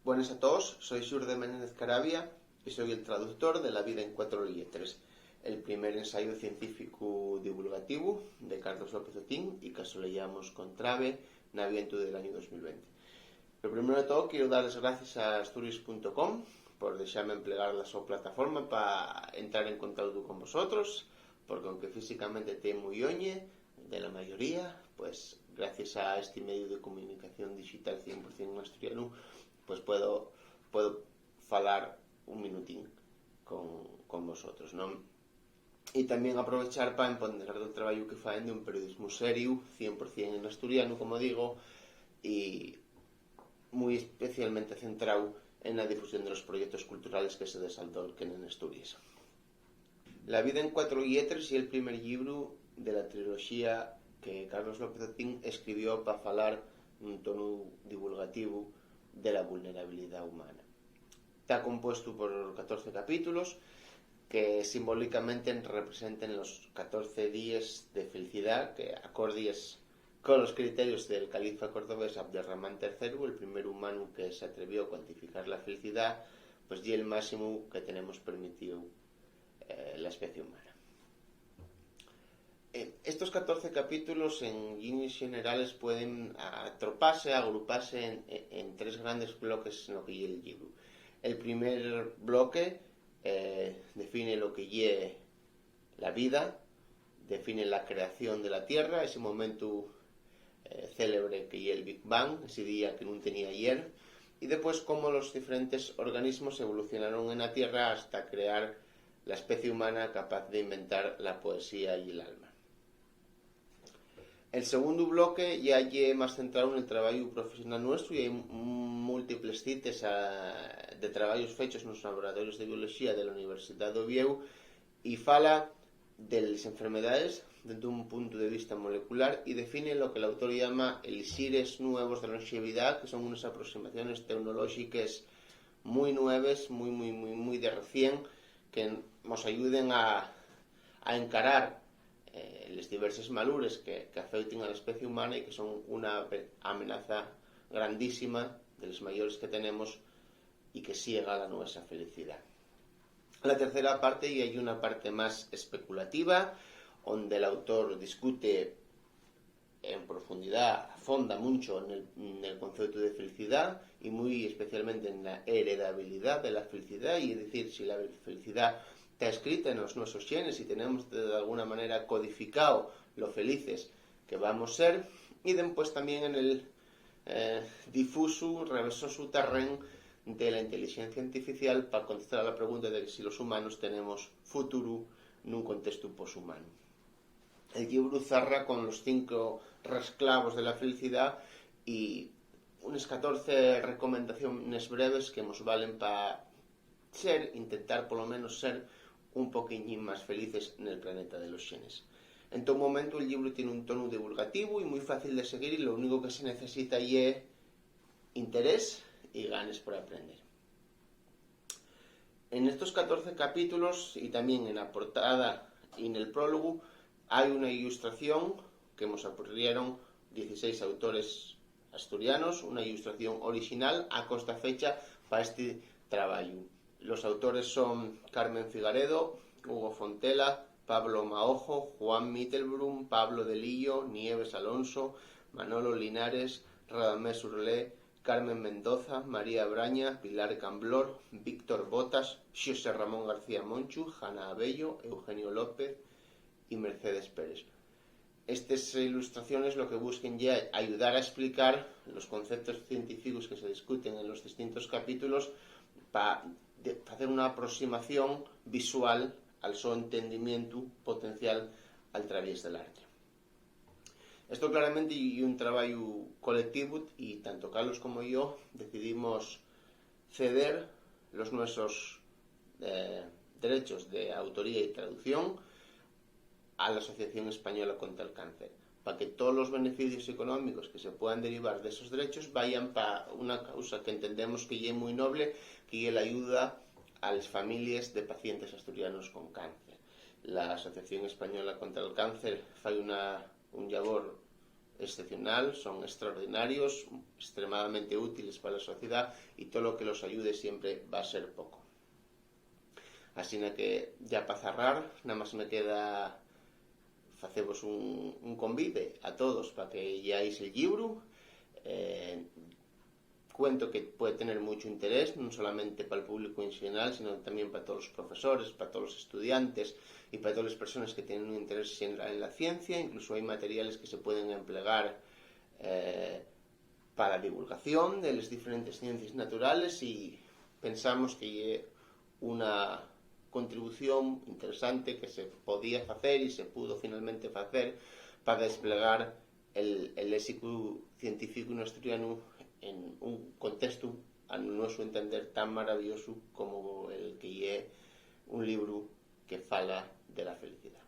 Buenas a todos, soy Xurde Menéndez Caravia y soy el traductor de La vida en 4 lletres, el primer ensayo científico divulgativo de Carlos López Otín y que solellamos con trave na Aviento del año 2020. Pero primero de todo quiero dar las gracias a Asturias.com por dejarme emplear la su plataforma para entrar en contacto con vosotros, porque aunque físicamente te muy oñe de la mayoría, pues gracias a este medio de comunicación digital 100% asturiano, pues puedo falar un minutín con vosotros, ¿no? Y también aprovechar para empoderar el trabajo que faen de un periodismo serio, 100% en asturiano, como digo, y muy especialmente centrado en la difusión de los proyectos culturales que se desenvolquen en Asturias. La vida en 4 lletres y el primer libro de la trilogía que Carlos López Otín escribió para falar un tono divulgativo de la vulnerabilidad humana. Está compuesto por 14 capítulos que simbólicamente representan los 14 días de felicidad que acordes con los criterios del califa cordobés Abderramán III, el primer humano que se atrevió a cuantificar la felicidad, pues y el máximo que tenemos permitido la especie humana. Estos 14 capítulos en líneas generales pueden agruparse en tres grandes bloques en lo que es el libro. El primer bloque define lo que es la vida, define la creación de la Tierra, ese momento célebre que es el Big Bang, ese día que no tenía ayer, y después cómo los diferentes organismos evolucionaron en la Tierra hasta crear la especie humana capaz de inventar la poesía y el alma. El segundo bloque ya es más centrado en el trabajo profesional nuestro y hay múltiples citas de trabajos fechos en los laboratorios de biología de la Universidad de Oviedo y fala de las enfermedades desde un punto de vista molecular y define lo que el autor llama elixires nuevos de longevidad, que son unas aproximaciones tecnológicas muy nuevas, muy de recién, que nos ayuden a encarar les diverses malures que afecten a la especie humana y que son una amenaza grandísima de las mayores que tenemos y que ciega la nuestra felicidad. La tercera parte, y hay una parte más especulativa, donde el autor discute en profundidad, afonda mucho en el concepto de felicidad y muy especialmente en la heredabilidad de la felicidad, y es decir, si la felicidad está escrita en los nuestros genes y tenemos de alguna manera codificado lo felices que vamos a ser, y después también en el difuso, reversoso terreno de la inteligencia artificial para contestar a la pregunta de si los humanos tenemos futuro en un contexto poshumano. El libro cerra con los 5 resclavos de la felicidad y unas 14 recomendaciones breves que nos valen para intentar por lo menos ser un poquillín más felices en el planeta de los genes. En todo momento el libro tiene un tono divulgativo y muy fácil de seguir, y lo único que se necesita es interés y ganas por aprender. En estos 14 capítulos y también en la portada y en el prólogo hay una ilustración que nos aporrieron 16 autores asturianos, una ilustración original a costa fecha para este trabajo. Los autores son Carmen Figaredo, Hugo Fontela, Pablo Maojo, Juan Mittelbrum, Pablo Delillo, Nieves Alonso, Manolo Linares, Radamés Urlé, Carmen Mendoza, María Braña, Pilar Camblor, Víctor Botas, José Ramón García Monchu, Jana Abello, Eugenio López y Mercedes Pérez. Estas ilustraciones lo que busquen ya es ayudar a explicar los conceptos científicos que se discuten en los distintos capítulos para hacer una aproximación visual al su entendimiento potencial al través del arte. Esto claramente es un trabajo colectivo y tanto Carlos como yo decidimos ceder los nuestros derechos de autoría y traducción a la Asociación Española contra el Cáncer, para que todos los beneficios económicos que se puedan derivar de esos derechos vayan para una causa que entendemos que es muy noble, que es la ayuda a las familias de pacientes asturianos con cáncer. La Asociación Española contra el Cáncer hace un labor excepcional, son extraordinarios, extremadamente útiles para la sociedad y todo lo que los ayude siempre va a ser poco. Así que, ya para cerrar, nada más me queda facemos un convite a todos para que leáis el libro. Cuento que puede tener mucho interés, no solamente para el público en general, sino también para todos los profesores, para todos los estudiantes y para todas las personas que tienen un interés en la ciencia. Incluso hay materiales que se pueden emplear para la divulgación de las diferentes ciencias naturales y pensamos que es una contribución interesante que se podía hacer y se pudo finalmente hacer para desplegar el léxico científico asturiano en un contexto, a nuestro entender, tan maravilloso como el que es un libro que fala de la felicidad.